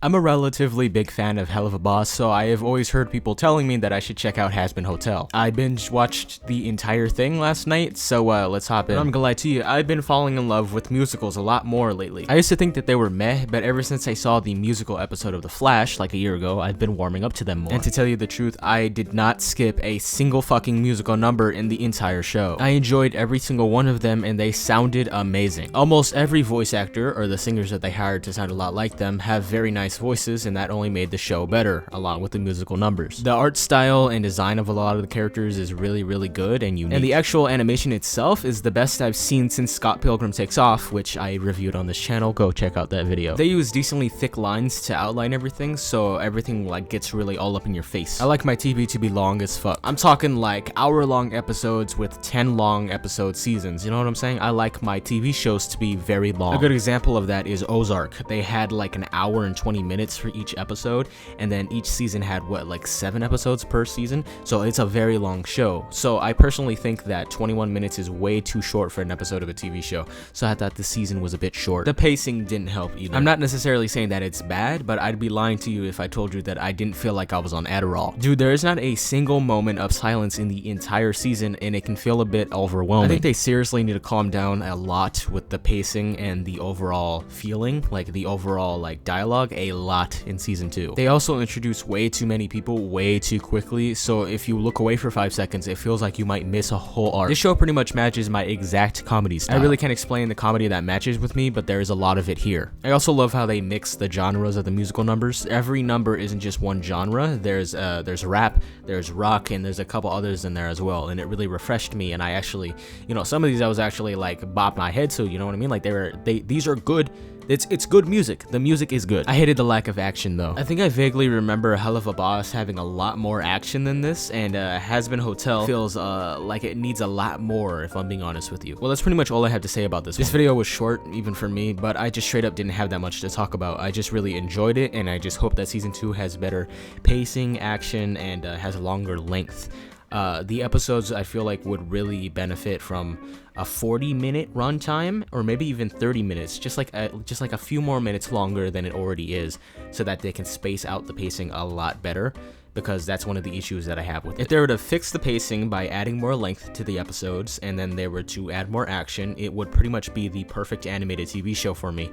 I'm a relatively big fan of Hellvua Boss, so I have always heard people telling me that I should check out Hazbin Hotel. I binge watched the entire thing last night, so let's hop in. I'm gonna lie to you, I've been falling in love with musicals a lot more lately. I used to think that they were meh, but ever since I saw the musical episode of The Flash like a year ago, I've been warming up to them more. And to tell you the truth, I did not skip a single fucking musical number in the entire show. I enjoyed every single one of them and they sounded amazing. Almost every voice actor, or the singers that they hired to sound a lot like them, have very nice voices, and that only made the show better, along with the musical numbers. The art style and design of a lot of the characters is really good and unique. And the actual animation itself is the best I've seen since Scott Pilgrim Takes Off, which I reviewed on this channel. Go check out that video. They use decently thick lines to outline everything, so everything like gets really all up in your face. I like my TV to be long as fuck. I'm talking like hour-long episodes with 10 long episode seasons, you know what I'm saying? I like my TV shows to be very long. A good example of that is Ozark. They had like an hour and 20 minutes for each episode, and then each season had what, like 7 episodes per season, so it's a very long show. So I personally think that 21 minutes is way too short for an episode of a TV show, so I thought the season was a bit short. The pacing didn't help either. I'm not necessarily saying that it's bad, but I'd be lying to you if I told you that I didn't feel like I was on Adderall. Dude, there is not a single moment of silence in the entire season, and it can feel a bit overwhelming. I think they seriously need to calm down a lot with the pacing and the overall feeling, like the overall like dialogue, a lot in season 2. They also introduce way too many people way too quickly, so if you look away for 5 seconds, it feels like you might miss a whole arc. This show pretty much matches my exact comedy style. I really can't explain the comedy that matches with me, but there is a lot of it here. I also love how they mix the genres of the musical numbers. Every number isn't just one genre. There's rap, there's rock, and there's a couple others in there as well, and it really refreshed me, and I actually, you know, some of these I was actually like bop my head to, you know what I mean? Like these are good. It's good music. The music is good. I hated the lack of action though. I think I vaguely remember Hellvua Boss having a lot more action than this, and Hazbin Hotel feels like it needs a lot more, if I'm being honest with you. Well, that's pretty much all I have to say about this one. This video was short, even for me, but I just straight up didn't have that much to talk about. I just really enjoyed it, and I just hope that season 2 has better pacing, action, and has a longer length. The episodes I feel like would really benefit from a 40-minute runtime, or maybe even 30 minutes, just like a few more minutes longer than it already is, so that they can space out the pacing a lot better, because that's one of the issues that I have with it. If they were to fix the pacing by adding more length to the episodes, and then they were to add more action, it would pretty much be the perfect animated TV show for me.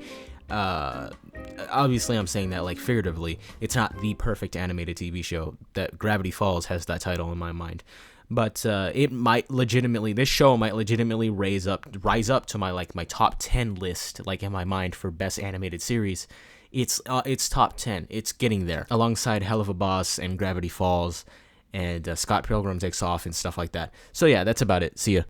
Obviously I'm saying that like figuratively. It's not the perfect animated TV show. That Gravity Falls has that title in my mind, but this show might legitimately rise up to my top 10 list, like in my mind, for best animated series. It's top 10. It's getting there, alongside Hellvua Boss and Gravity Falls and Scott Pilgrim Takes Off and stuff like that. So yeah, that's about it. See ya.